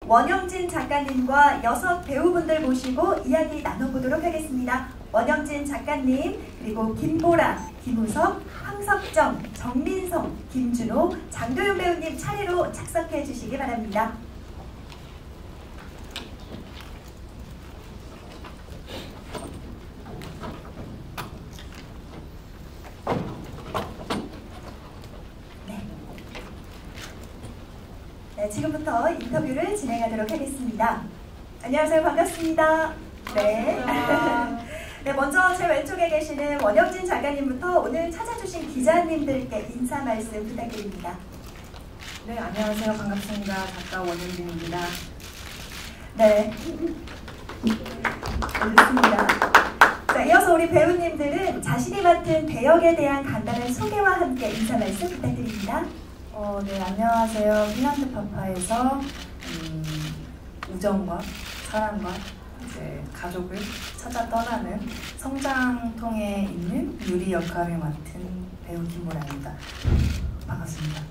원영진 작가님과 6 배우분들 모시고 이야기 나눠보도록 하겠습니다. 원영진 작가님, 그리고 김보라, 김우석, 황석정, 정민성, 김준호, 장도연 배우님 차례로 착석해 주시기 바랍니다. 네, 지금부터 인터뷰를 진행하도록 하겠습니다. 안녕하세요. 반갑습니다. 네. 네, 먼저 제 왼쪽에 계시는 원영진 작가님부터 오늘 찾아주신 기자님들께 인사 말씀 부탁드립니다. 네, 안녕하세요. 반갑습니다. 작가 원영진입니다. 네. 알겠습니다. 자, 이어서 우리 배우님들은 자신이 맡은 배역에 대한 간단한 소개와 함께 인사 말씀 부탁드립니다. 네, 안녕하세요. 핀란드 파파에서 우정과 사랑과 이제 가족을 찾아 떠나는 성장통에 있는 유리 역할을 맡은 배우 김보라입니다. 반갑습니다.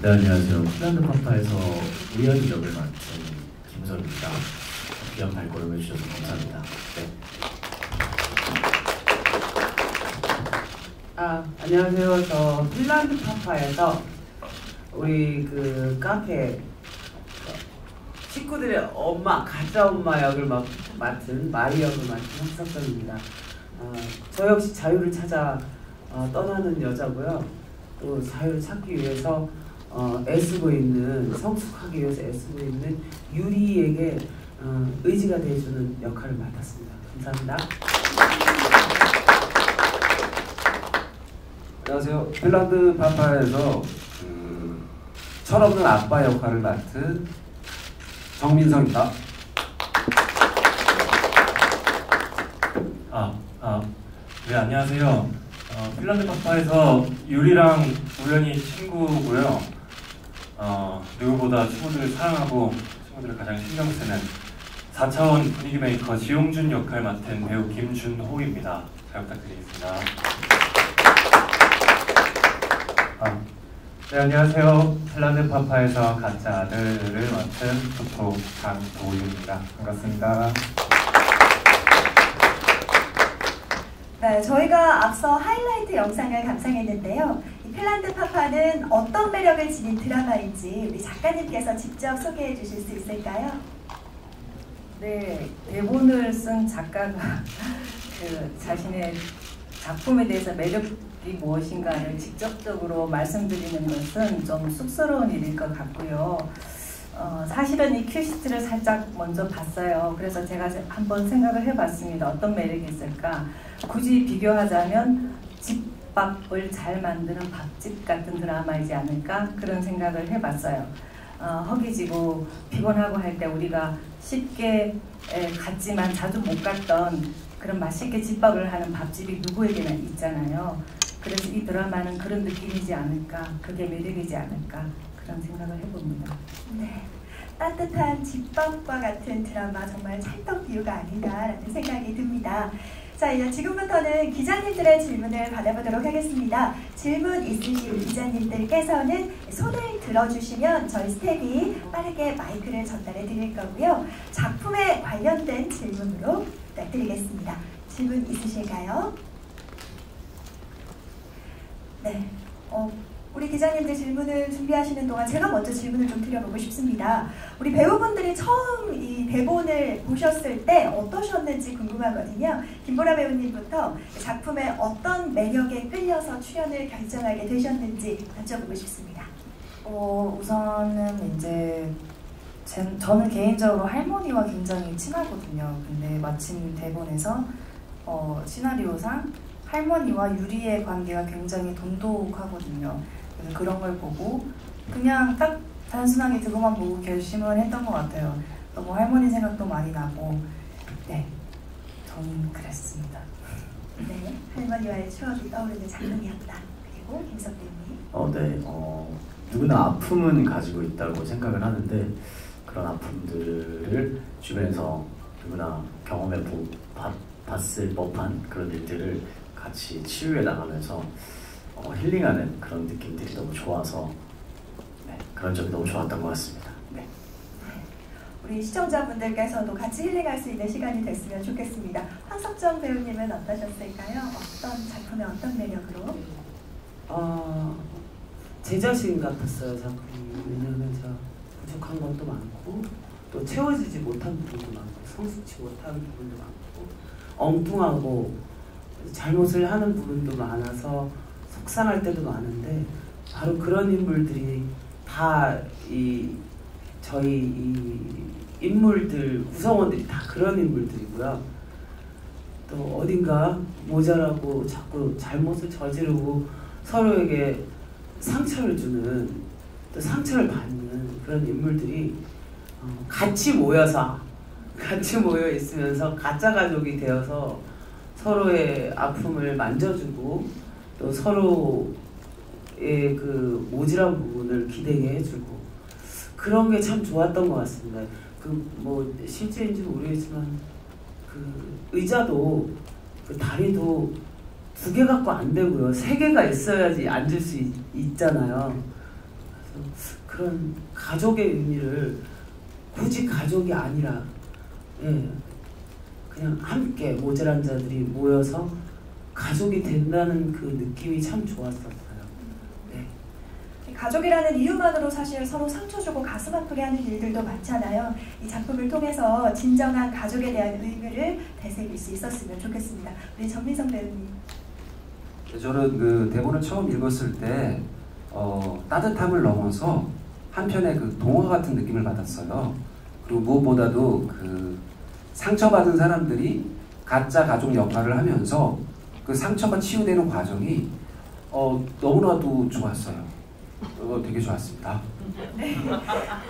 네, 안녕하세요. 핀란드 파파에서 우연히 역을 맡은 김우석입니다. 귀한 발걸음 해주셔서 감사합니다. 네. 안녕하세요. 저 핀란드 파파에서 우리 그 카페 식구들의 엄마, 가짜 엄마 역을 맡은 마리 역을 맡은 황석정입니다. 저 역시 자유를 찾아 떠나는 여자고요. 또 자유를 찾기 위해서 애쓰고 있는, 성숙하기 위해서 애쓰고 있는 유리에게 의지가 되어주는 역할을 맡았습니다. 감사합니다. 안녕하세요. 핀란드 파파에서 철없는 아빠 역할을 맡은 정민성입니다. 네, 안녕하세요. 핀란드 파파에서 유리랑 우연히 친구고요. 누구보다 친구들을 사랑하고 친구들을 가장 신경 쓰는 4차원 분위기 메이커 지용준 역할 맡은 배우 김준호입니다. 잘 부탁드리겠습니다. 네, 안녕하세요. 핀란드 파파에서 가짜 아들을 맡은 토토 강도윤입니다. 반갑습니다. 네, 저희가 앞서 하이라이트 영상을 감상했는데요. 이 핀란드 파파는 어떤 매력을 지닌 드라마인지 우리 작가님께서 직접 소개해 주실 수 있을까요? 네, 대본을 쓴 작가가 자신의 작품에 대해서 매력이 무엇인가를 직접적으로 말씀드리는 것은 좀 쑥스러운 일일 것 같고요. 사실은 이 큐시트를 살짝 먼저 봤어요. 그래서 제가 한번 생각을 해봤습니다. 어떤 매력이 있을까? 굳이 비교하자면 집밥을 잘 만드는 밥집 같은 드라마이지 않을까? 그런 생각을 해봤어요. 허기지고 피곤하고 할 때 우리가 쉽게 갔지만 자주 못 갔던 그런 맛있게 집밥을 하는 밥집이 누구에게나 있잖아요. 그래서 이 드라마는 그런 느낌이지 않을까, 그게 매력이지 않을까, 그런 생각을 해봅니다. 네, 따뜻한 집밥과 같은 드라마 정말 찰떡 비유가 아닌가라는 생각이 듭니다. 자, 이제 지금부터는 기자님들의 질문을 받아보도록 하겠습니다. 질문 있으신 기자님들께서는 손을 들어주시면 저희 스태프이 빠르게 마이크를 전달해 드릴 거고요. 작품에 관련된 질문으로 부탁드리겠습니다. 질문 있으실까요? 네. 우리 기자님들 질문을 준비하시는 동안 제가 먼저 질문을 좀 드려보고 싶습니다. 우리 배우분들이 처음 이 대본을 보셨을 때 어떠셨는지 궁금하거든요. 김보라 배우님부터 작품의 어떤 매력에 끌려서 출연을 결정하게 되셨는지 여쭤보고 싶습니다. 우선은 이제 저는 개인적으로 할머니와 굉장히 친하거든요. 근데 마침 대본에서 시나리오상 할머니와 유리의 관계가 굉장히 돈독하거든요. 그래서 그런 걸 보고 그냥 딱 단순하게 그것만 보고 결심을 했던 것 같아요. 너무 할머니 생각도 많이 나고, 네, 저는 그랬습니다. 네, 할머니와의 추억이 떠오르는 장면이었다. 그리고 김석 배우님. 누구나 아픔은 가지고 있다고 생각을 하는데 그런 아픔들을 주변에서 누구나 경험해 봤을 법한 그런 일들을 같이 치유해 나가면서 힐링하는 그런 느낌들이 너무 좋아서 네, 그런 점이 너무 좋았던 것 같습니다. 네. 우리 시청자분들께서도 같이 힐링할 수 있는 시간이 됐으면 좋겠습니다. 황석정 배우님은 어떠셨을까요? 어떤 작품의 어떤 매력으로? 제 자신 같았어요, 작품이. 왜냐하면 제가 부족한 것도 많고 또 채워지지 못한 부분도 많고 성숙치 못한 부분도 많고 엉뚱하고 잘못을 하는 부분도 많아서 속상할 때도 많은데 바로 그런 인물들이 다 저희 인물들 구성원들이 다 그런 인물들이고요. 또 어딘가 모자라고 자꾸 잘못을 저지르고 서로에게 상처를 주는 또 상처를 받는 그런 인물들이 같이 모여 있으면서 가짜 가족이 되어서 서로의 아픔을 만져주고 또 서로의 그 모질한 부분을 기대게 해주고 그런 게 참 좋았던 것 같습니다. 뭐 실제인지는 모르겠지만 그 의자도 그 다리도 2개 갖고 안 되고요. 3개가 있어야지 앉을 수 있잖아요. 그래서 그런 가족의 의미를 굳이 가족이 아니라 그냥 함께 모자란 자들이 모여서 가족이 된다는 그 느낌이 참 좋았었어요. 네. 가족이라는 이유만으로 사실 서로 상처 주고 가슴 아프게 하는 일들도 많잖아요. 이 작품을 통해서 진정한 가족에 대한 의미를 되새길 수 있었으면 좋겠습니다. 우리 전민성 배우님. 저는 그 대본을 처음 읽었을 때 따뜻함을 넘어서 한편의 그 동화 같은 느낌을 받았어요. 그리고 무엇보다도 그 상처받은 사람들이 가짜 가족 역할을 하면서 그 상처가 치유되는 과정이 너무나도 좋았어요. 되게 좋았습니다. 네.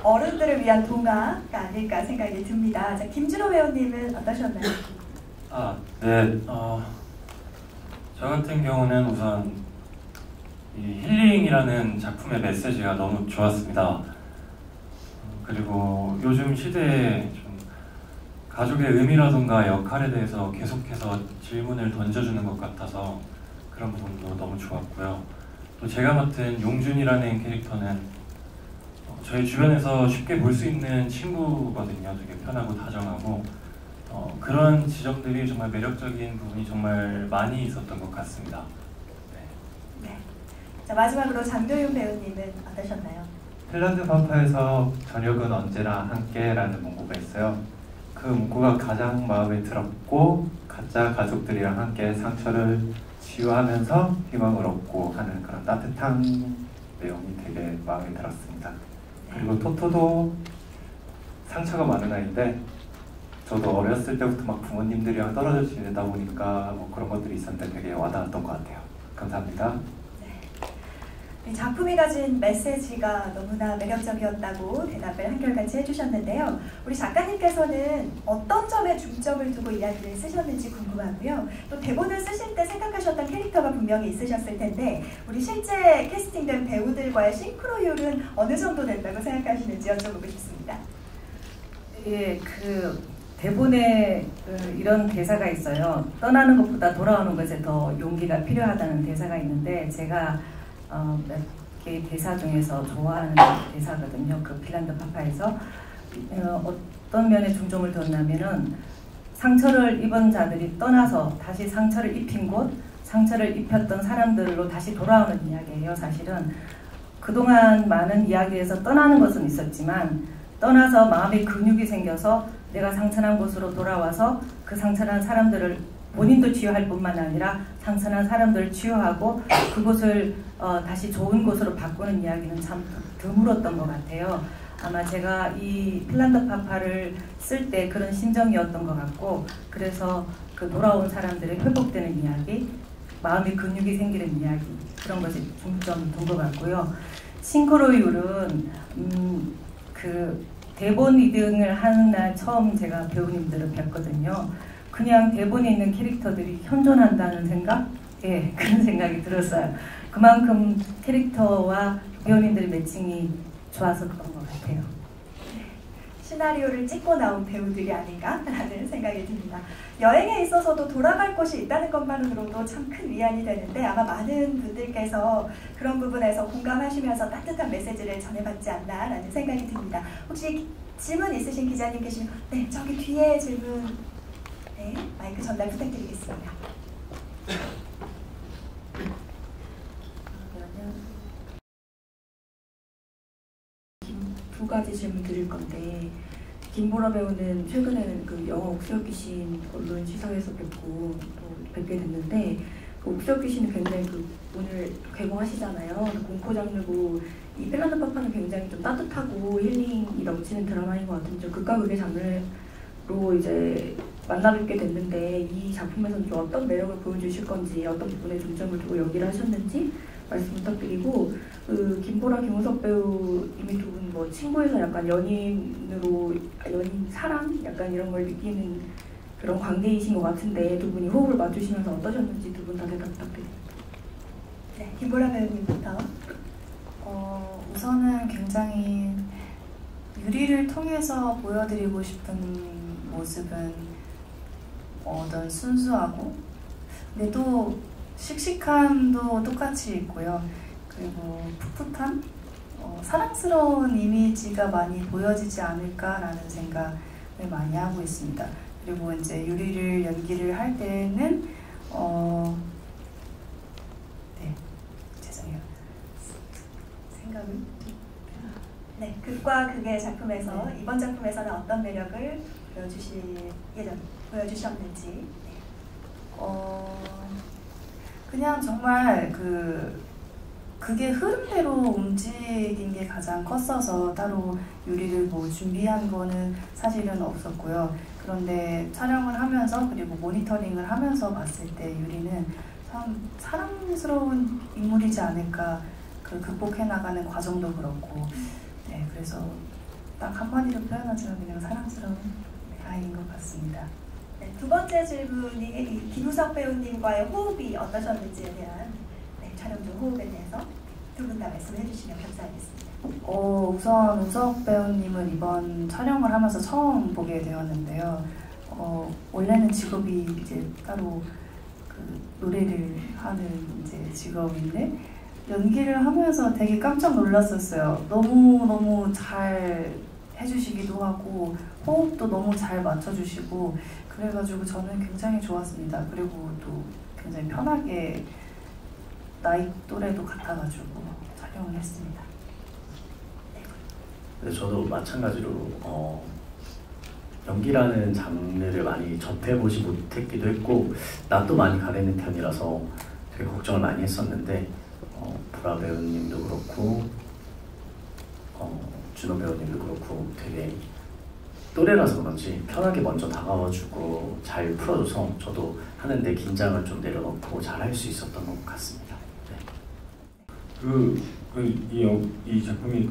어른들을 위한 동화가 아닐까 생각이 듭니다. 자, 김준호 배우님은 어떠셨나요? 네. 저 같은 경우는 우선 이 힐링이라는 작품의 메시지가 너무 좋았습니다. 그리고 요즘 시대에 좀 가족의 의미라든가 역할에 대해서 계속해서 질문을 던져주는 것 같아서 그런 부분도 너무 좋았고요. 또 제가 맡은 용준이라는 캐릭터는 저희 주변에서 쉽게 볼 수 있는 친구거든요. 되게 편하고 다정하고 그런 지점들이 정말 매력적인 부분이 정말 많이 있었던 것 같습니다. 네. 자, 마지막으로 장도윤 배우님은 어떠셨나요? 핀란드 파파에서 저녁은 언제나 함께라는 문구가 있어요. 그 문구가 가장 마음에 들었고 가짜 가족들이랑 함께 상처를 치유하면서 희망을 얻고 하는 그런 따뜻한 내용이 되게 마음에 들었습니다. 그리고 토토도 상처가 많은 아이인데 저도 어렸을 때부터 막 부모님들이랑 떨어져 지내다 보니까 뭐 그런 것들이 있었는데 되게 와닿았던 것 같아요. 감사합니다. 네. 작품이 가진 메시지가 너무나 매력적이었다고 대답을 한결같이 해주셨는데요. 우리 작가님께서는 어떤 점에 중점을 두고 이야기를 쓰셨는지 궁금하고요. 또 대본을 쓰실 때 생각하셨던 캐릭터가 분명히 있으셨을 텐데 우리 실제 캐스팅된 배우들과의 싱크로율은 어느 정도 된다고 생각하시는지 여쭤보고 싶습니다. 예, 대본에 이런 대사가 있어요. 떠나는 것보다 돌아오는 것에 더 용기가 필요하다는 대사가 있는데 제가 몇 개의 대사 중에서 좋아하는 대사거든요. 그 핀란드 파파에서 어떤 면에 중점을 뒀냐면은 상처를 입은 자들이 떠나서 다시 상처를 입힌 곳, 상처를 입혔던 사람들로 다시 돌아오는 이야기예요. 사실은 그동안 많은 이야기에서 떠나는 것은 있었지만 떠나서 마음의 근육이 생겨서 내가 상처난 곳으로 돌아와서 그 상처난 사람들을 본인도 치유할 뿐만 아니라 상처난 사람들을 치유하고 그곳을 다시 좋은 곳으로 바꾸는 이야기는 참 드물었던 것 같아요. 아마 제가 이 핀란드 파파를 쓸 때 그런 심정이었던 것 같고 그래서 그 돌아온 사람들의 회복되는 이야기, 마음의 근육이 생기는 이야기 그런 것이 중점 둔 것 같고요. 싱크로율은 그 대본 리딩을 하는 날 처음 제가 배우님들을 뵀거든요. 그냥 대본에 있는 캐릭터들이 현존한다는 생각? 예, 그런 생각이 들었어요. 그만큼 캐릭터와 배우님들의 매칭이 좋았었던 것 같아요. 시나리오를 찍고 나온 배우들이 아닌가라는 생각이 듭니다. 여행에 있어서도 돌아갈 곳이 있다는 것만으로도 참 큰 위안이 되는데 아마 많은 분들께서 그런 부분에서 공감하시면서 따뜻한 메시지를 전해받지 않나라는 생각이 듭니다. 혹시 질문 있으신 기자님 계시면 네, 저기 뒤에 질문 네, 마이크 전달 부탁드리겠습니다. 두 가지 질문 드릴 건데 김보라 배우는 최근에는 그 영화 옥석 귀신 언론 시사회에서 뵙고 또 뵙게 됐는데 그 옥석 귀신은 굉장히 오늘 개봉하시잖아요. 공포 장르고 이 핀란드 파파는 굉장히 좀 따뜻하고 힐링이 넘치는 드라마인 것 같은데 극과 극의 장르로 이제 만나뵙게 됐는데 이 작품에서는 좀 어떤 매력을 보여주실 건지 어떤 부분에 중점을 두고 연기를 하셨는지 말씀 부탁드리고 그 김보라 김우석 배우 이미 두 분 뭐 친구에서 약간 연인으로 연인 사랑 약간 이런 걸 느끼는 그런 관계이신 것 같은데 두 분이 호흡을 맞추시면서 어떠셨는지 두 분 다 대답 부탁드립니다. 네, 김보라 배우님부터. 우선은 굉장히 유리를 통해서 보여드리고 싶은 모습은 어떤 순수하고 근데 또 씩씩함도 똑같이 있고요. 그리고 풋풋한 사랑스러운 이미지가 많이 보여지지 않을까라는 생각을 많이 하고 있습니다. 그리고 이제 유리를 연기를 할 때는 네, 죄송해요. 생각은? 네, 극과 극의 작품에서 이번 작품에서는 어떤 매력을 보여주셨는지. 네. 그냥 정말 그게 흐름대로 움직인 게 가장 컸어서 따로 유리를 뭐 준비한 거는 사실은 없었고요. 그런데 촬영을 하면서 그리고 모니터링을 하면서 봤을 때 유리는 참 사랑스러운 인물이지 않을까. 그 극복해 나가는 과정도 그렇고, 네, 그래서 딱 한마디로 표현하자면 그냥 사랑스러운 아이인 것 같습니다. 네, 두 번째 질문이 김우석 배우님과의 호흡이 어떠셨는지에 대한 촬영 중 호흡에 대해서 두 분 다 말씀해 주시면 감사하겠습니다. 우선 우석 배우님은 이번 촬영을 하면서 처음 보게 되었는데요. 원래는 직업이 이제 따로 노래를 하는 이제 직업인데 연기를 하면서 되게 깜짝 놀랐었어요. 너무 잘 해주시기도 하고 호흡도 너무 잘 맞춰주시고 그래가지고 저는 굉장히 좋았습니다. 그리고 또 굉장히 편하게 나이 또래도 같아가지고 촬영을 했습니다. 네, 저도 마찬가지로 연기라는 장르를 많이 접해보지 못했기도 했고 낯도 많이 가리는 편이라서 되게 걱정을 많이 했었는데 보라 배우님도 그렇고 준호 배우님도 그렇고 되게 또래라서 그런지 편하게 먼저 다가와주고 잘 풀어줘서 저도 하는데 긴장을 좀 내려놓고 잘 할 수 있었던 것 같습니다. 이 작품이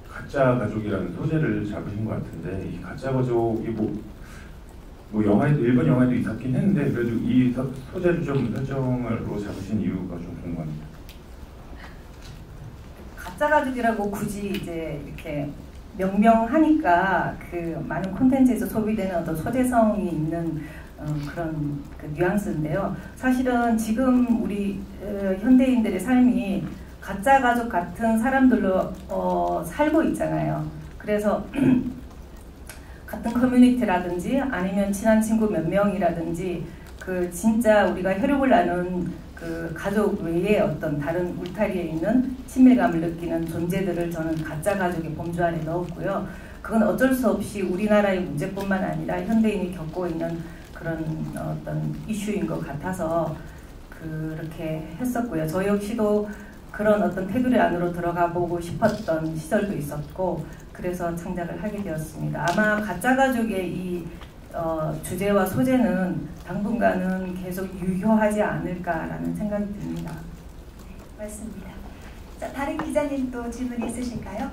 가짜 가족이라는 소재를 잡으신 것 같은데 이 가짜 가족이 뭐 영화에도 일본 영화에도 있었긴 했는데 그래도 이 소재를 좀 설정으로 잡으신 이유가 좀 궁금합니다. 가짜 가족이라고 굳이 이제 이렇게 명명하니까 그 많은 콘텐츠에서 소비되는 어떤 소재성이 있는 그런 뉘앙스인데요. 사실은 지금 우리 현대인들의 삶이 가짜 가족 같은 사람들로 살고 있잖아요. 그래서 같은 커뮤니티라든지 아니면 친한 친구 몇 명이라든지 진짜 우리가 혈육을 나눈 가족 외에 어떤 다른 울타리에 있는 친밀감을 느끼는 존재들을 저는 가짜 가족의 범주 안에 넣었고요. 그건 어쩔 수 없이 우리나라의 문제뿐만 아니라 현대인이 겪고 있는 그런 어떤 이슈인 것 같아서 그렇게 했었고요. 저 역시도 그런 어떤 테두리 안으로 들어가 보고 싶었던 시절도 있었고 그래서 창작을 하게 되었습니다. 아마 가짜 가족의 이 주제와 소재는 당분간은 계속 유효하지 않을까라는 생각이 듭니다. 네, 맞습니다. 자, 다른 기자님 또 질문 있으실까요?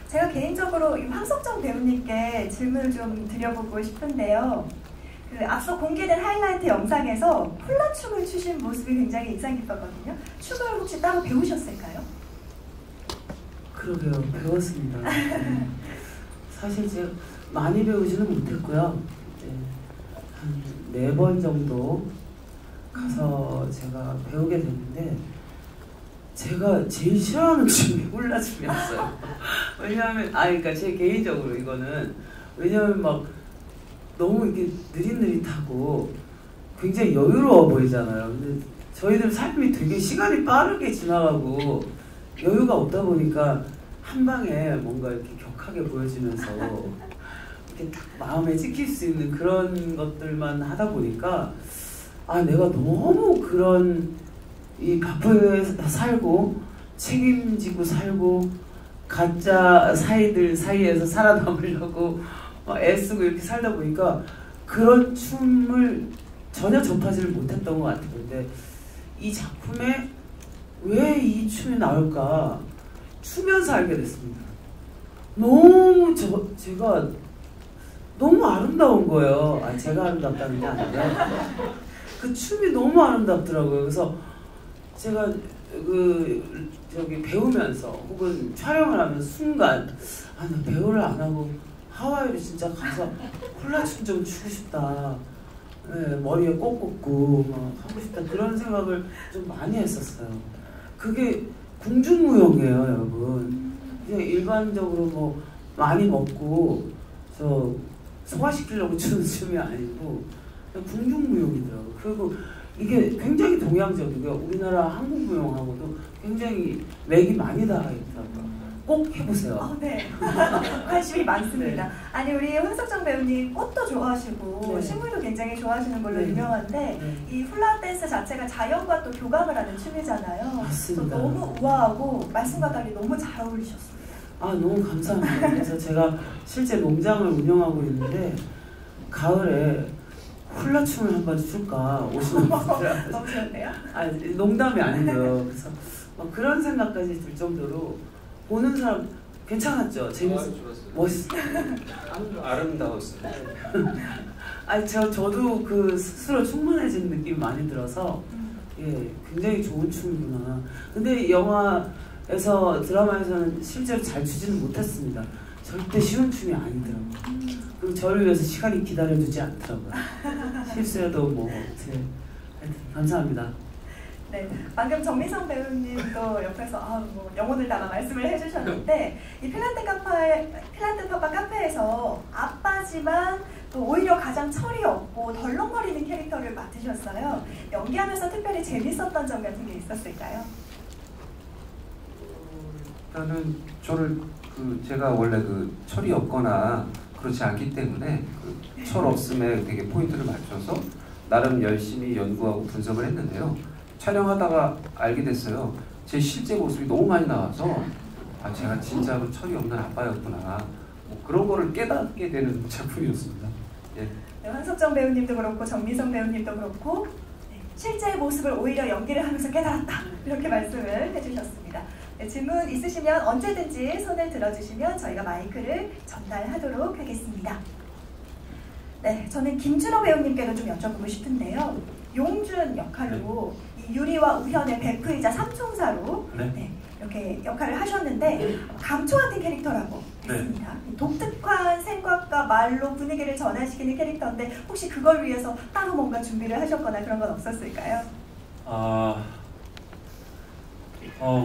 제가 개인적으로 황석정 배우님께 질문을 좀 드려보고 싶은데요. 앞서 공개된 하이라이트 영상에서 훌라춤을 추신 모습이 굉장히 인상 깊었거든요. 춤을 혹시 따로 배우셨을까요? 그러게요. 배웠습니다. 네. 사실 제가 많이 배우지는 못했고요. 네. 한 4번 정도 가서 제가 배우게 됐는데 제가 제일 싫어하는 춤이 훌라춤이었어요. 왜냐하면 그러니까 제 개인적으로 이거는 왜냐하면 막 너무 이렇게 느릿느릿하고 굉장히 여유로워 보이잖아요. 근데 저희들 삶이 되게 시간이 빠르게 지나가고 여유가 없다 보니까 한 방에 뭔가 이렇게 격하게 보여지면서 이렇게 딱 마음에 찍힐 수 있는 그런 것들만 하다 보니까 내가 너무 그런 이 바쁘게 살고 책임지고 살고 가짜 사이들 사이에서 살아남으려고 애쓰고 이렇게 살다 보니까 그런 춤을 전혀 접하지를 못했던 것 같아요. 근데 이 작품에 왜 이 춤이 나올까 추면서 알게 됐습니다. 너무 제가 너무 아름다운 거예요. 제가 아름답다는 게 아니라 그 춤이 너무 아름답더라고요. 그래서 제가 배우면서 혹은 촬영을 하면 순간 나 배우를 안 하고 하와이를 진짜 가서 훌라춤 좀 추고 싶다. 네, 머리에 꽃 꽂고 하고 싶다. 그런 생각을 좀 많이 했었어요. 그게 궁중무용이에요, 여러분. 그냥 일반적으로 뭐 많이 먹고 소화시키려고 추는 춤이 아니고 궁중무용이더라고요. 그리고 이게 굉장히 동양적이고요. 우리나라 한국무용하고도 굉장히 맥이 많이 닿아 있더라고요. 꼭 해보세요. 네. 관심이 많습니다. 네. 아니 우리 황석정 배우님 꽃도 좋아하시고 네. 식물도 굉장히 좋아하시는 걸로 네. 유명한데 네. 이 훌라 댄스 자체가 자연과 또 교감을 하는 춤이잖아요. 맞습니다. 너무 우아하고 말씀과 달리 너무 잘 어울리셨습니다. 너무 감사합니다. 그래서 제가 실제 농장을 운영하고 있는데 가을에 훌라춤을 한번 출까 오시는 분들 너무 좋은데요? 농담이 아니고요. 그래서 그런 생각까지 들 정도로 보는 사람 괜찮았죠? 재밌었어요. 멋있어요. 아름다웠어요. 저도 그 스스로 충만해진 느낌이 많이 들어서 굉장히 좋은 춤이구나. 근데 영화에서 드라마에서는 실제로 잘 추지는 못했습니다. 절대 쉬운 춤이 아니더라고요. 그리고 저를 위해서 시간이 기다려주지 않더라고요. 실수해도 하여튼 감사합니다. 네, 방금 정민성 배우님도 옆에서 영혼을 담아 말씀을 해주셨는데 이 핀란드 파파 카페에서 아빠지만 또 오히려 가장 철이 없고 덜렁거리는 캐릭터를 맡으셨어요. 연기하면서 특별히 재밌었던 점 같은 게 있었을까요? 일단은 저를 제가 원래 철이 없거나 그렇지 않기 때문에 철 없음에 되게 포인트를 맞춰서 나름 열심히 연구하고 분석을 했는데요. 촬영하다가 알게 됐어요. 제 실제 모습이 너무 많이 나와서 제가 진짜로 철이 없는 아빠였구나. 그런 거를 깨닫게 되는 작품이었습니다. 예. 네, 황석정 배우님도 그렇고 정민성 배우님도 그렇고 실제 모습을 오히려 연기를 하면서 깨달았다. 이렇게 말씀을 해주셨습니다. 네, 질문 있으시면 언제든지 손을 들어주시면 저희가 마이크를 전달하도록 하겠습니다. 네, 저는 김준호 배우님께도 좀 여쭤보고 싶은데요. 용준 역할로 유리와 우현의 베프이자 삼총사로 이렇게 역할을 하셨는데 감초 같은 캐릭터라고 했습니다. 독특한 생각과 말로 분위기를 전환시키는 캐릭터인데 혹시 그걸 위해서 따로 뭔가 준비를 하셨거나 그런 건 없었을까요?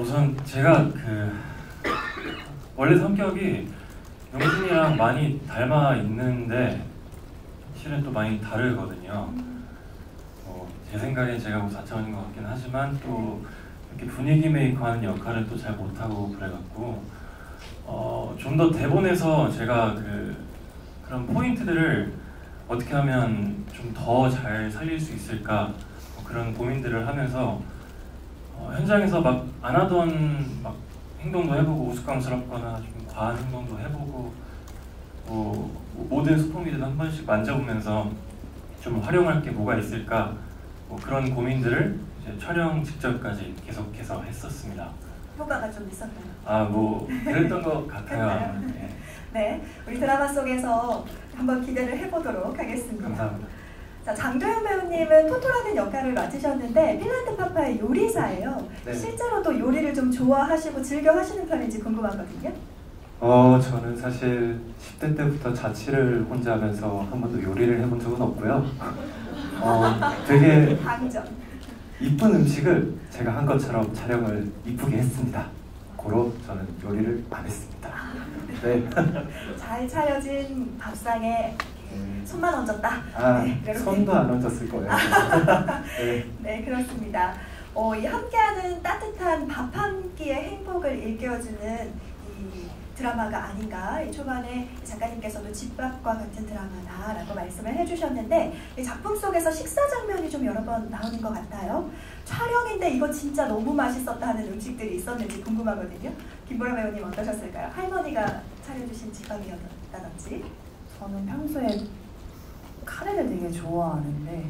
우선 제가 원래 성격이 용준이랑 많이 닮아 있는데 실은 또 많이 다르거든요. 제 생각엔 제가 4차원인 것 같긴 하지만 또 이렇게 분위기 메이커하는 역할을 또 잘 못하고 그래갖고 좀 더 대본에서 제가 그런 포인트들을 어떻게 하면 좀 더 잘 살릴 수 있을까 그런 고민들을 하면서 현장에서 막 안 하던 행동도 해보고 우스꽝스럽거나 좀 과한 행동도 해보고 모든 소품들도 한 번씩 만져보면서 좀 활용할 게 뭐가 있을까 그런 고민들을 이제 촬영 직전까지 계속해서 했었습니다. 효과가 좀 있었나요? 그랬던 것 같아요. 네, 우리 드라마 속에서 한번 기대를 해보도록 하겠습니다. 감사합니다. 자, 장도연 배우님은 토토라는 역할을 맡으셨는데 핀란드 파파의 요리사예요. 네. 실제로도 요리를 좀 좋아하시고 즐겨 하시는 편인지 궁금하거든요. 저는 사실 10대 때부터 자취를 혼자 하면서 한 번도 요리를 해본 적은 없고요. 되게 방점. 이쁜 음식을 제가 한 것처럼 촬영을 이쁘게 했습니다. 고로 저는 요리를 안 했습니다. 네. 잘 차려진 밥상에 손만 얹었다. 네, 손도 안 얹었을 거예요. 네. 네, 그렇습니다. 이 함께하는 따뜻한 밥 한 끼의 행복을 일깨워주는 이 드라마가 아닌가. 이 초반에 작가님께서도 집밥과 같은 드라마다라고 말씀을 해주셨는데 이 작품 속에서 식사 장면이 좀 여러 번 나오는 것 같아요. 촬영인데 이거 진짜 너무 맛있었다 하는 음식들이 있었는지 궁금하거든요. 김보라 배우님 어떠셨을까요? 할머니가 차려주신 집밥이었다든지. 저는 평소에 카레를 되게 좋아하는데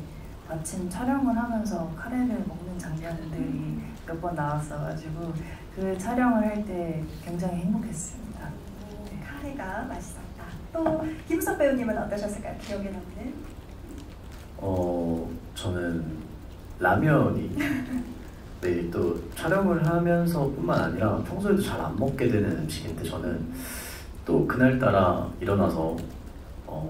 마침 촬영을 하면서 카레를 먹는 장면들이 몇 번 나왔어가지고 그 촬영을 할 때 굉장히 행복했습니다. 네, 카레가 맛있었다. 또 김우석 배우님은 어떠셨을까요? 기억에 남는? 저는 라면이 네, 또 촬영을 하면서뿐만 아니라 평소에도 잘 안 먹게 되는 음식인데 저는 또 그날따라 일어나서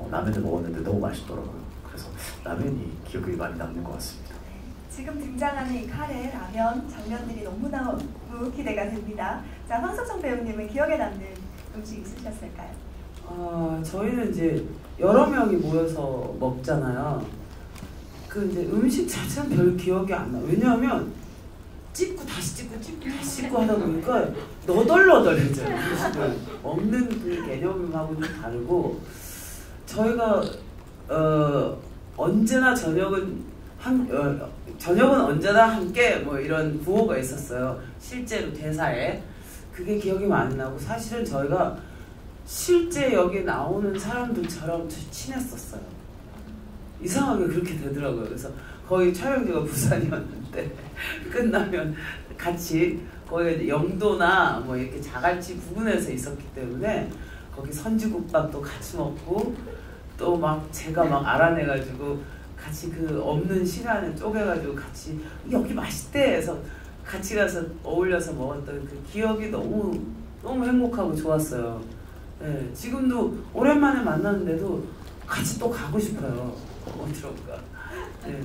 라면을 먹었는데 너무 맛있더라고요. 그래서 라면이 기억이 많이 남는 것 같습니다. 지금 등장하는 이 카레, 라면 장면들이 너무나 기대가 됩니다. 자, 황석정 배우님은 기억에 남는 음식 있으셨을까요? 저희는 이제 여러 명이 모여서 먹잖아요. 그 이제 음식 자체는 별 기억이 안 나. 왜냐하면 찍고 다시 찍고 찍고 다시 찍고 하다 보니까 너덜너덜해져요. 음식을 먹는 그 개념하고 좀 다르고 저희가 언제나 저녁은 언제나 함께 뭐 이런 구호가 있었어요. 실제로 대사에 그게 기억이 많이 나고 사실은 저희가 실제 여기 나오는 사람들처럼 친했었어요. 이상하게 그렇게 되더라고요. 그래서 거의 촬영지가 부산이었는데 끝나면 같이 거기 영도나 뭐 이렇게 자갈치 부근에서 있었기 때문에 거기 선지국밥도 같이 먹고 또 막 제가 막 알아내가지고 같이 그 없는 시간을 쪼개가지고 같이 여기 맛있대 해서 같이 가서 어울려서 먹었던 그 기억이 너무 행복하고 좋았어요. 네, 지금도 오랜만에 만났는데도 같이 또 가고 싶어요. 어디론가. 네,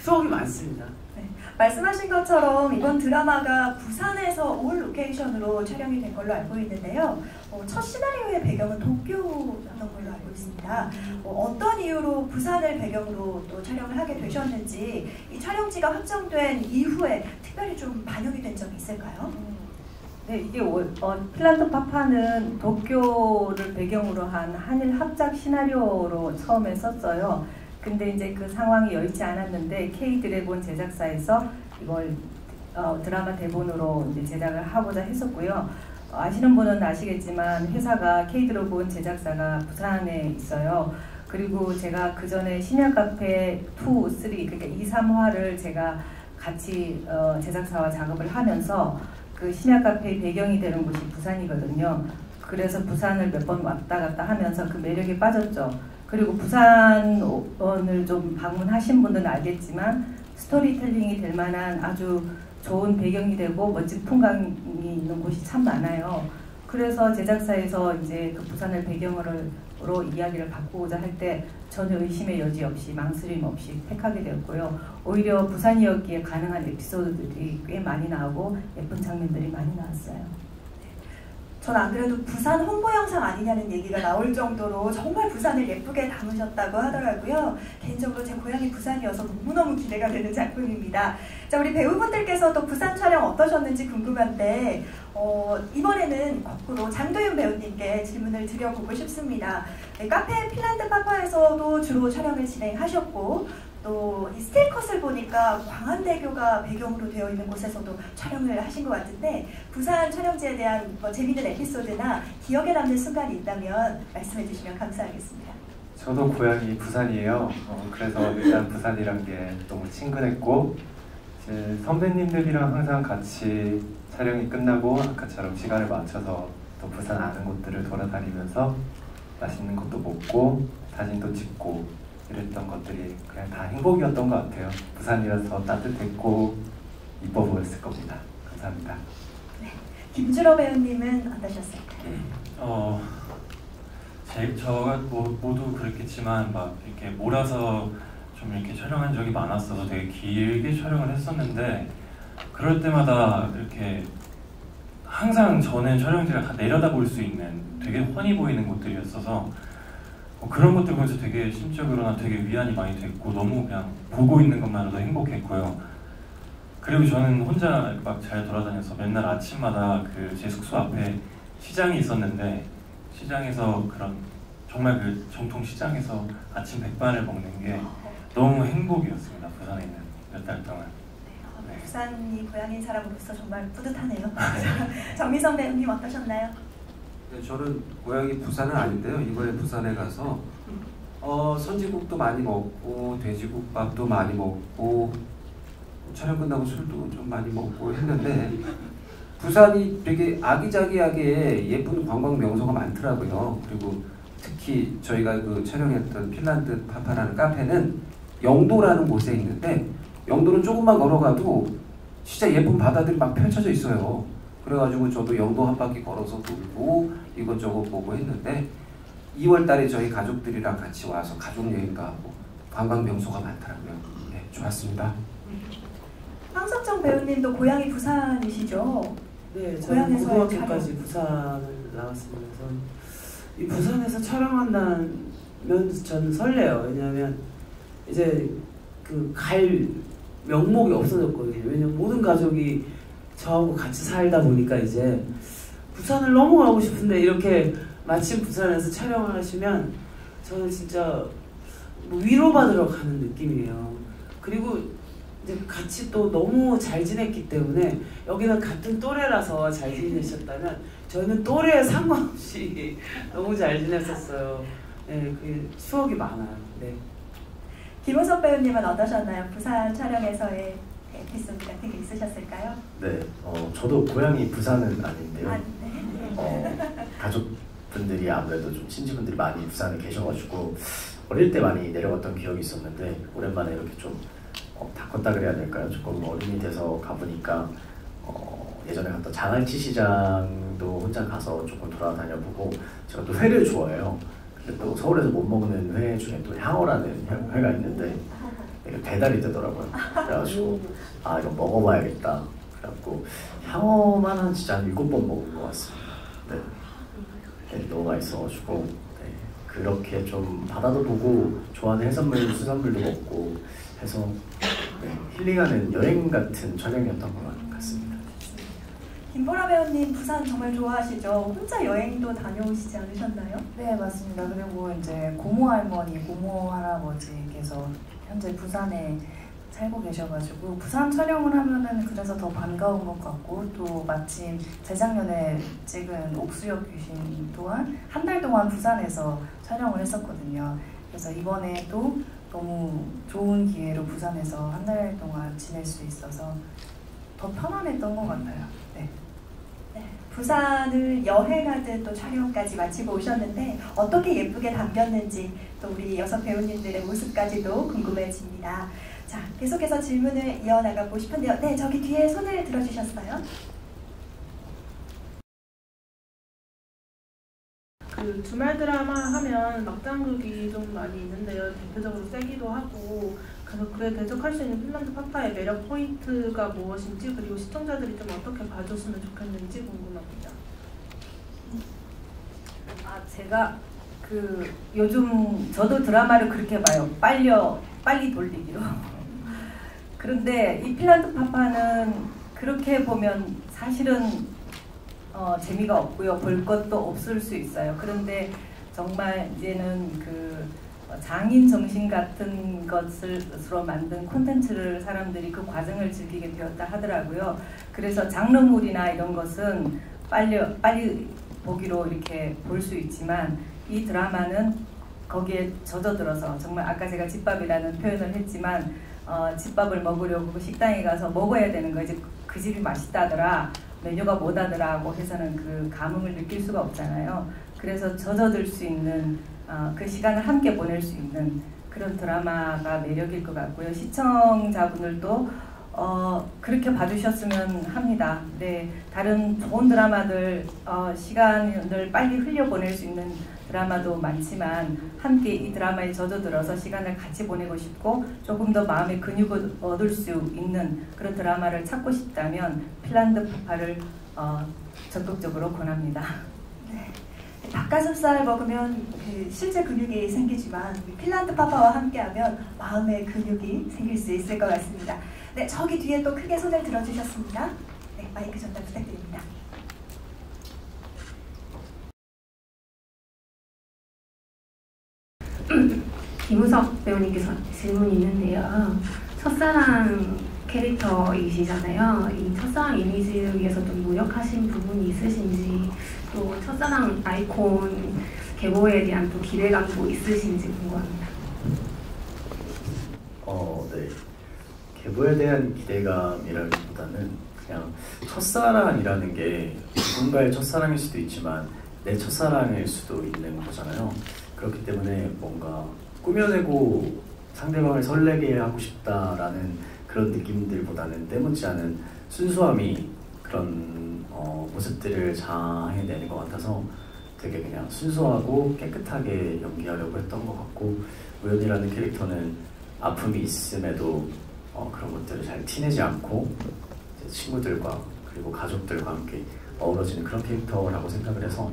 추억이 많습니다. 네, 말씀하신 것처럼 이번 드라마가 부산에서 올 로케이션으로 촬영이 된 걸로 알고 있는데요. 첫 시나리오의 배경은 도쿄였던 걸로 알고 있습니다. 어떤 이유로 부산을 배경으로 또 촬영을 하게 되셨는지 이 촬영지가 확정된 이후에 특별히 좀 반영이 된 점이 있을까요? 네, 이게 핀란드 파파는 도쿄를 배경으로 한 한일 합작 시나리오로 처음에 썼어요. 근데 이제 그 상황이 여의치 않았는데 K-드래곤 제작사에서 이걸 드라마 대본으로 이제 제작을 하고자 했었고요. 아시는 분은 아시겠지만 회사가 K-드래곤 제작사가 부산에 있어요. 그리고 제가 그 전에 심야 카페 2, 3 그러니까 2, 3화를 제가 같이 제작사와 작업을 하면서 그 심야 카페의 배경이 되는 곳이 부산이거든요. 그래서 부산을 몇 번 왔다 갔다 하면서 그 매력에 빠졌죠. 그리고 부산을 좀 방문하신 분들은 알겠지만 스토리텔링이 될 만한 아주 좋은 배경이 되고 멋진 풍광이 있는 곳이 참 많아요. 그래서 제작사에서 이제 그 부산을 배경으로 이야기를 바꾸고자 할 때 전혀 의심의 여지 없이 망설임 없이 택하게 되었고요. 오히려 부산이었기에 가능한 에피소드들이 꽤 많이 나오고 예쁜 장면들이 많이 나왔어요. 전 안 그래도 부산 홍보 영상 아니냐는 얘기가 나올 정도로 정말 부산을 예쁘게 담으셨다고 하더라고요. 개인적으로 제 고향이 부산이어서 너무너무 기대가 되는 작품입니다. 자, 우리 배우분들께서도 부산 촬영 어떠셨는지 궁금한데 이번에는 거꾸로 장도윤 배우님께 질문을 드려보고 싶습니다. 네, 카페 핀란드 파파에서도 주로 촬영을 진행하셨고 또 이 스틸컷을 보니까 광안대교가 배경으로 되어 있는 곳에서도 촬영을 하신 것 같은데 부산 촬영지에 대한 재미있는 에피소드나 기억에 남는 순간이 있다면 말씀해 주시면 감사하겠습니다. 저도 고향이 부산이에요. 그래서 일단 부산이란 게 너무 친근했고 이제 선배님들이랑 항상 같이 촬영이 끝나고 아까처럼 시간을 맞춰서 또 부산 아는 곳들을 돌아다니면서 맛있는 것도 먹고 사진도 찍고 이랬던 것들이 그냥 다 행복이었던 것 같아요. 부산이라서 따뜻했고 이뻐 보였을 겁니다. 감사합니다. 네. 김주로 배우님은 어떠셨을까요? 저가 모두 그랬겠지만 막 이렇게 몰아서 좀 이렇게 촬영한 적이 많았어서 되게 길게 촬영을 했었는데 그럴 때마다 이렇게 항상 저는 촬영지를 다 내려다볼 수 있는 되게 훤히 보이는 곳들이었어서 그런 것들 보면서 되게 심적으로나 되게 위안이 많이 됐고 너무 그냥 보고 있는 것만으로도 행복했고요. 그리고 저는 혼자 막 잘 돌아다녀서 맨날 아침마다 그 제 숙소 앞에 시장이 있었는데 시장에서 그런 정말 그 전통 시장에서 아침 백반을 먹는 게 너무 행복이었습니다. 부산에 있는 몇 달 동안. 네. 부산이 고향인 사람으로서 정말 뿌듯하네요. 정미선 배우님 어떠셨나요? 네, 저는 고향이 부산은 아닌데요. 이번에 부산에 가서 선지국도 많이 먹고 돼지국밥도 많이 먹고 촬영 끝나고 술도 좀 많이 먹고 했는데 부산이 되게 아기자기하게 예쁜 관광 명소가 많더라고요. 그리고 특히 저희가 그 촬영했던 핀란드 파파라는 카페는 영도라는 곳에 있는데 영도는 조금만 걸어가도 진짜 예쁜 바다들이 막 펼쳐져 있어요. 그래가지고 저도 영도 한 바퀴 걸어서 돌고 이것저것 보고 했는데 2월 달에 저희 가족들이랑 같이 와서 가족 여행도 하고 관광 명소가 많더라고요. 네, 좋았습니다. 황석정 배우님도 고향이 부산이시죠? 네, 저는 고등학교까지 부산을 나왔습니다. 이 부산에서 촬영한다면 저는 설레요. 왜냐하면 이제 그 갈 명목이 없어졌거든요. 왜냐면 모든 가족이 저하고 같이 살다 보니까 이제 부산을 너무 가고 싶은데 이렇게 마침 부산에서 촬영을 하시면 저는 진짜 뭐 위로받으러 가는 느낌이에요. 그리고 이제 같이 또 너무 잘 지냈기 때문에 여기는 같은 또래라서 잘 지내셨다면 저희는 또래에 상관없이 너무 잘 지냈었어요. 네, 그 추억이 많아요. 네. 김호섭 배우님은 어떠셨나요? 부산 촬영에서의 에피소드 같은 게 있으셨을까요? 네, 저도 고향이 부산은 아닌데요. 네. 가족분들이 아무래도 좀 친지분들이 많이 부산에 계셔가지고 어릴 때 많이 내려갔던 기억이 있었는데 오랜만에 이렇게 좀 다 컸다 그래야 될까요? 조금 어른이 돼서 가보니까 예전에 갔던 장알치 시장도 혼자 가서 조금 돌아다녀보고 제가 또 회를 좋아해요. 근데 또 서울에서 못 먹는 회 중에 또 향어라는 회가 있는데 이게 배달이 되더라고요. 그래가지고 이거 먹어봐야겠다. 그래갖고 향어만 진짜 한 7번 먹은 것 같습니다. 네, 너무 맛있어가지고 네, 그렇게 좀 바다도 보고 좋아하는 해산물, 수산물도 먹고 해서 네, 힐링하는 여행 같은 촬영이었던 것 같습니다. 김보라 배우님 부산 정말 좋아하시죠? 혼자 여행도 다녀오시지 않으셨나요? 네, 맞습니다. 그리고 이제 고모 할머니, 고모 할아버지께서 현재 부산에 살고 계셔가지고 부산 촬영을 하면은 그래서 더 반가운 것 같고 또 마침 재작년에 찍은 옥수역 귀신 또한 한 달 동안 부산에서 촬영을 했었거든요. 그래서 이번에 또 너무 좋은 기회로 부산에서 한 달 동안 지낼 수 있어서 더 편안했던 것 같아요. 네. 네, 부산을 여행하듯 또 촬영까지 마치고 오셨는데 어떻게 예쁘게 담겼는지 또 우리 여성 배우님들의 모습까지도 궁금해집니다. 자, 계속해서 질문을 이어나가고 싶은데요. 네, 저기 뒤에 손을 들어주셨어요. 그 주말 드라마 하면 막장극이 좀 많이 있는데요. 대표적으로 세기도 하고 그래서 그에 대적할 수 있는 핀란드 파파의 매력 포인트가 무엇인지 그리고 시청자들이 좀 어떻게 봐줬으면 좋겠는지 궁금합니다. 제가 그 요즘 저도 드라마를 그렇게 봐요. 빨리 돌리기로. 그런데 이 핀란드 파파는 그렇게 보면 사실은 재미가 없고요. 볼 것도 없을 수 있어요. 그런데 정말 이제는 그 장인 정신 같은 것으로 만든 콘텐츠를 사람들이 그 과정을 즐기게 되었다 하더라고요. 그래서 장르물이나 이런 것은 빨리 보기로 이렇게 볼 수 있지만 이 드라마는 거기에 젖어들어서 정말 아까 제가 집밥이라는 표현을 했지만 집밥을 먹으려고 식당에 가서 먹어야 되는 거 이제 그 집이 맛있다더라. 메뉴가 뭐다더라고 해서는 그 감흥을 느낄 수가 없잖아요. 그래서 젖어들 수 있는 그 시간을 함께 보낼 수 있는 그런 드라마가 매력일 것 같고요. 시청자분들도 그렇게 봐주셨으면 합니다. 네, 다른 좋은 드라마들 시간을 빨리 흘려보낼 수 있는 드라마도 많지만 함께 이 드라마에 젖어들어서 시간을 같이 보내고 싶고 조금 더 마음의 근육을 얻을 수 있는 그런 드라마를 찾고 싶다면 핀란드 파파를 적극적으로 권합니다. 네. 닭가슴살 먹으면 그 실제 근육이 생기지만 핀란드 파파와 함께하면 마음의 근육이 생길 수 있을 것 같습니다. 네, 저기 뒤에 또 크게 손을 들어주셨습니다. 네, 마이크 전달 부탁드립니다. 김우석 배우님께서 질문이 있는데요. 첫사랑 캐릭터이시잖아요. 이 첫사랑 이미지를 위해서 좀 노력하신 부분이 있으신지, 또 첫사랑 아이콘 계보에 대한 또 기대감도 있으신지 궁금합니다. 네. 계보에 대한 기대감이라기보다는 그냥 첫사랑이라는 게 누군가의 첫사랑일 수도 있지만 내 첫사랑일 수도 있는 거잖아요. 그렇기 때문에 뭔가 꾸며내고 상대방을 설레게 하고 싶다라는 그런 느낌들보다는 때묻지 않은 순수함이 그런 모습들을 자해내는 것 같아서 되게 그냥 순수하고 깨끗하게 연기하려고 했던 것 같고, 우연이라는 캐릭터는 아픔이 있음에도 그런 것들을 잘 티내지 않고 이제 친구들과 그리고 가족들과 함께 어우러지는 그런 캐릭터라고 생각을 해서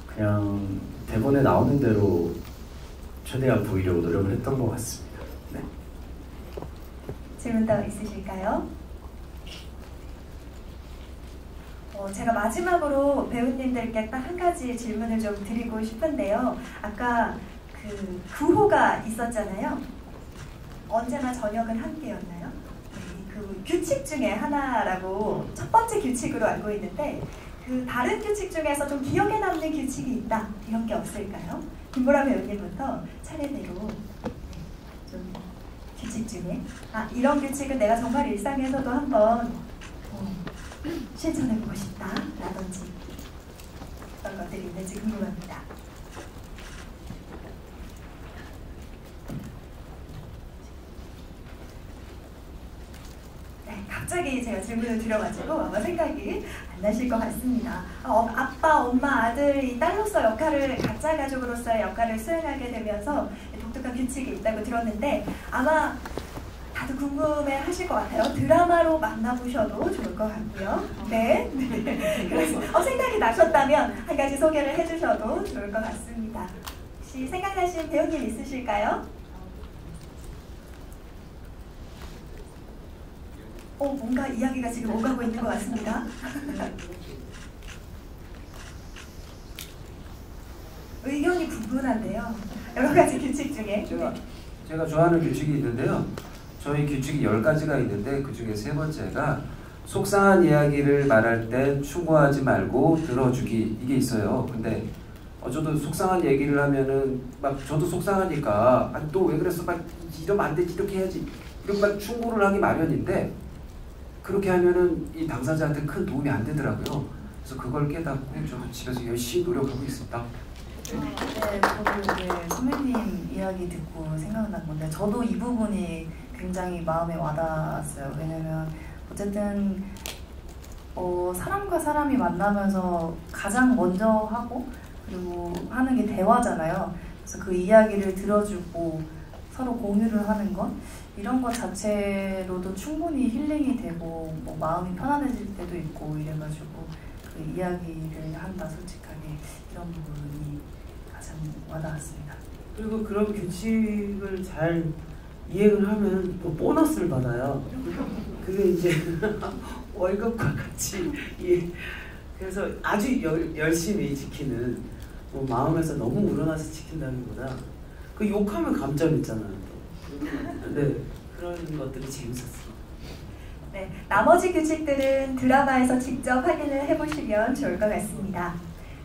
그냥 대본에 나오는 대로 최대한 보이려고 노력을 했던 것 같습니다. 네. 질문 더 있으실까요? 제가 마지막으로 배우님들께 딱 한 가지 질문을 좀 드리고 싶은데요. 아까 그 구호가 있었잖아요. 언제나 저녁은 함께였나요? 그 규칙 중에 하나라고 첫 번째 규칙으로 알고 있는데, 그 다른 규칙 중에서 좀 기억에 남는 규칙이 있다, 이런 게 없을까요? 김보라 배우님부터 차례대로 좀 규칙 중에 이런 규칙은 내가 정말 일상에서도 한번 실천해보고 싶다 라든지 어떤 것들이 있는지 궁금합니다. 네, 갑자기 제가 질문을 드려가지고 아마 생각이 안 나실 것 같습니다. 아빠, 엄마, 아들이 딸로서 역할을, 가짜 가족으로서의 역할을 수행하게 되면서 독특한 규칙이 있다고 들었는데 아마 다들 궁금해 하실 것 같아요. 드라마로 만나보셔도 좋을 것 같고요. 네. 그래서 생각이 나셨다면 한 가지 소개를 해주셔도 좋을 것 같습니다. 혹시 생각나신 배우님 있으실까요? 뭔가 이야기가 지금 오가고 있는 것 같습니다. 의견이 분분한데요. 여러 가지 규칙 중에. 제가 좋아하는 규칙이 있는데요. 저희 규칙이 10가지가 있는데 그 중에 세 번째가 속상한 이야기를 말할 때 충고하지 말고 들어주기, 이게 있어요. 근데 저도 속상한 얘기를 하면은 막 저도 속상하니까 또 왜 그랬어? 막 이러면 안 되지, 이렇게 해야지. 이런 막 충고를 하기 마련인데 그렇게 하면은 이 당사자한테 큰 도움이 안 되더라고요. 그래서 그걸 깨닫고 저도 집에서 열심히 노력하고 있습니다. 네, 저도 이제 선배님 이야기 듣고 생각난 건데 저도 이 부분이 굉장히 마음에 와닿았어요. 왜냐면 어쨌든 사람과 사람이 만나면서 가장 먼저 하고 그리고 하는 게 대화잖아요. 그래서 그 이야기를 들어주고 서로 공유를 하는 것, 이런 것 자체로도 충분히 힐링이 되고 뭐 마음이 편안해질 때도 있고 이래가지고 그 이야기를 한다, 솔직하게, 이런 부분이 가장 와닿았습니다. 그리고 그런 규칙을 잘 이행을 하면 또 보너스를 받아요. 그게 이제 월급과 같이, 그래서 아주 열심히 지키는, 뭐 마음에서 너무 우러나서 지킨다기보다 그 욕하면 감점 있잖아요. 네, 그런 것들이 재밌었어요. 네, 나머지 규칙들은 드라마에서 직접 확인을 해보시면 좋을 것 같습니다.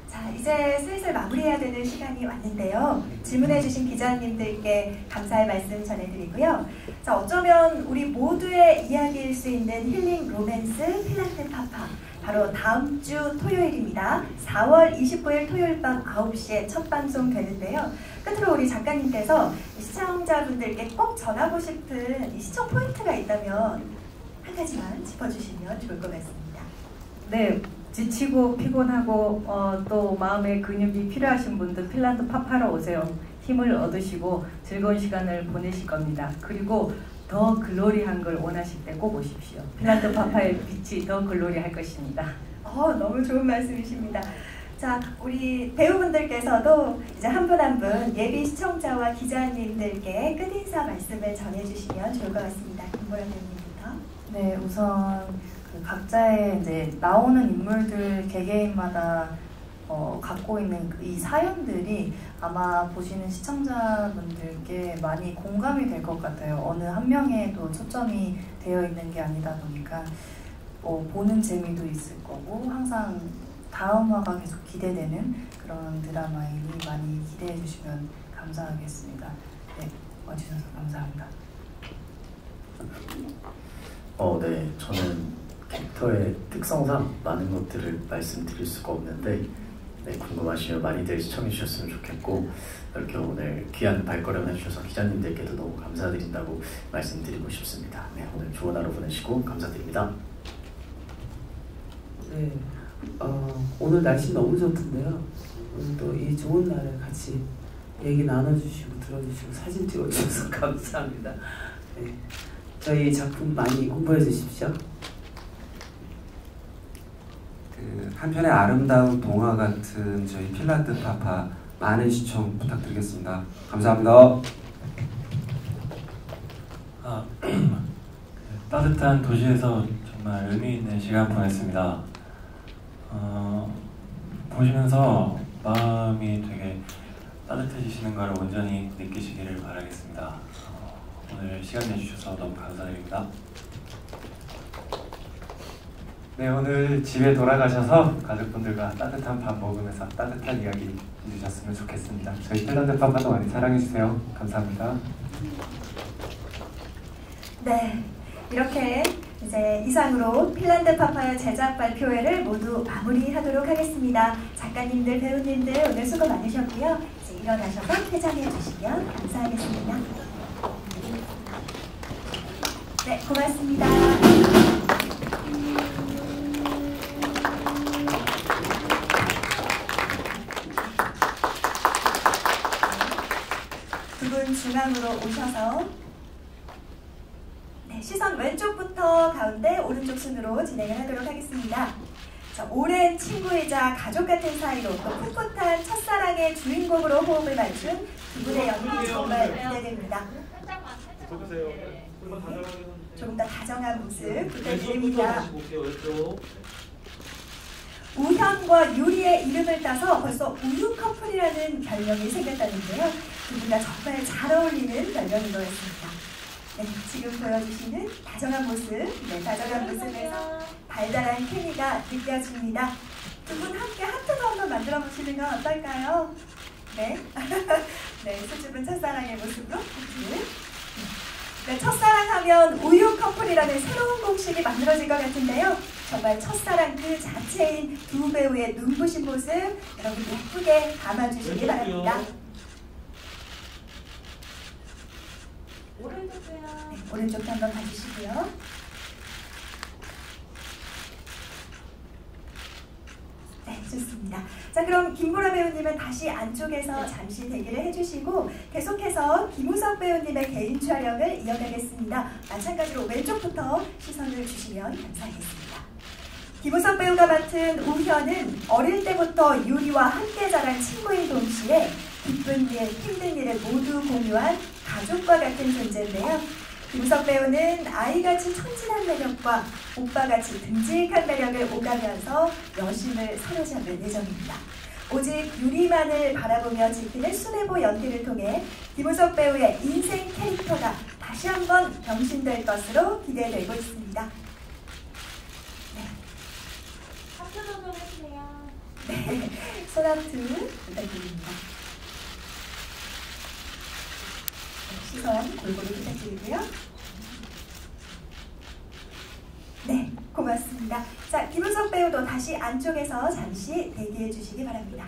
자, 자, 이제 슬슬 마무리해야 되는 시간이 왔는데요. 질문해주신 기자님들께 감사의 말씀 전해드리고요. 자, 어쩌면 우리 모두의 이야기일 수 있는 힐링 로맨스 핀란드 파파. 바로 다음 주 토요일입니다. 4월 29일 토요일 밤 9시에 첫 방송 되는데요. 끝으로 우리 작가님께서 시청자분들께 꼭 전하고 싶은 이 시청 포인트가 있다면 한 가지만 짚어주시면 좋을 것 같습니다. 네, 지치고 피곤하고 또 마음의 근육이 필요하신 분들 핀란드 파파로 오세요. 힘을 얻으시고 즐거운 시간을 보내실 겁니다. 그리고 더 글로리한 걸 원하실 때 꼭 오십시오. 핀란드 파파의 빛이 더 글로리할 것입니다. 너무 좋은 말씀이십니다. 자, 우리 배우분들께서도 이제 한 분 한 분 예비 시청자와 기자님들께 끝인사 말씀을 전해주시면 좋을 것 같습니다. 김보라 배우님부터. 네, 우선 그 각자의 이제 나오는 인물들 개개인마다 갖고 있는 이 사연들이 아마 보시는 시청자분들께 많이 공감이 될 것 같아요. 어느 한 명에도 초점이 되어 있는 게 아니다 보니까 보는 재미도 있을 거고 항상 다음 화가 계속 기대되는 그런 드라마이니 많이 기대해 주시면 감사하겠습니다. 네, 와주셔서 감사합니다. 네, 저는 캐릭터의 특성상 많은 것들을 말씀드릴 수가 없는데 궁금하시면 많이들 시청해 주셨으면 좋겠고 이렇게 오늘 귀한 발걸음 해주셔서 기자님들께도 너무 감사드린다고 말씀드리고 싶습니다. 네, 오늘 좋은 하루 보내시고 감사드립니다. 네, 오늘 날씨 너무 좋던데요. 오늘도 이 좋은 날에 같이 얘기 나눠주시고 들어주시고 사진 찍어주셔서 감사합니다. 네, 저희 작품 많이 홍보해 주십시오. 한편의 아름다운 동화 같은 저희 핀란드 파파 많은 시청 부탁드리겠습니다. 감사합니다. 따뜻한 도시에서 정말 의미 있는 시간 보냈습니다. 보시면서 마음이 되게 따뜻해지시는 걸 온전히 느끼시기를 바라겠습니다. 오늘 시간 내주셔서 너무 감사드립니다. 네, 오늘 집에 돌아가셔서 가족분들과 따뜻한 밥 먹으면서 따뜻한 이야기 해주셨으면 좋겠습니다. 저희 핀란드 파파도 많이 사랑해주세요. 감사합니다. 네, 이렇게 이제 이상으로 핀란드 파파의 제작 발표회를 모두 마무리하도록 하겠습니다. 작가님들, 배우님들 오늘 수고 많으셨고요. 이제 일어나셔서 퇴장해 주시면 감사하겠습니다. 네, 고맙습니다. 두 분 중앙으로 오셔서 시선 왼쪽부터 가운데 오른쪽 순으로 진행을 하도록 하겠습니다. 자, 오랜 친구이자 가족 같은 사이로 또 풋풋한 첫사랑의 주인공으로 호흡을 맞춘 두 분의 연기 정말 기대됩니다. 조금 더 다정한 모습 부탁드립니다. 우현과 유리의 이름을 따서 벌써 우유 커플이라는 별명이 생겼다는데요. 두 분 다 정말 잘 어울리는 별명인 것 같습니다. 네, 지금 보여주시는 다정한 모습, 다정한 모습에서 달달한 케미가 느껴집니다. 두 분 함께 하트도 한번 만들어 보시는 건 어떨까요? 네, 네, 수줍은 첫사랑의 모습으로 하트. 네, 첫사랑하면 우유 커플이라는 새로운 공식이 만들어질 것 같은데요. 정말 첫사랑 그 자체인 두 배우의 눈부신 모습 여러분 예쁘게 담아주시기 바랍니다. 네, 오른쪽도 한번 봐주시고요. 네, 좋습니다. 자, 그럼 김보라 배우님은 다시 안쪽에서 잠시 대기를 해주시고 계속해서 김우석 배우님의 개인 촬영을 이어가겠습니다. 마찬가지로 왼쪽부터 시선을 주시면 감사하겠습니다. 김우석 배우가 맡은 우현은 어릴 때부터 유리와 함께 자란 친구인 동시에 기쁜 일, 힘든 일을 모두 공유한 가족과 같은 존재인데요. 김우석 배우는 아이같이 천진한 매력과 오빠같이 듬직한 매력을 오가면서 여심을 사로잡을 예정입니다. 오직 유리만을 바라보며 지키는 순애보 연기를 통해 김우석 배우의 인생 캐릭터가 다시 한번 병신될 것으로 기대되고 있습니다. 네. 하트 조정해주세요. 네, 소나트 부탁드립니다. 시선 골고루 부탁드리고요. 네, 고맙습니다. 자, 김우석 배우도 다시 안쪽에서 잠시 대기해 주시기 바랍니다.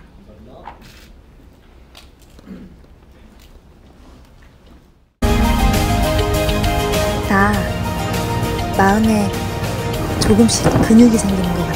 나 마음에 조금씩 근육이 생기는 것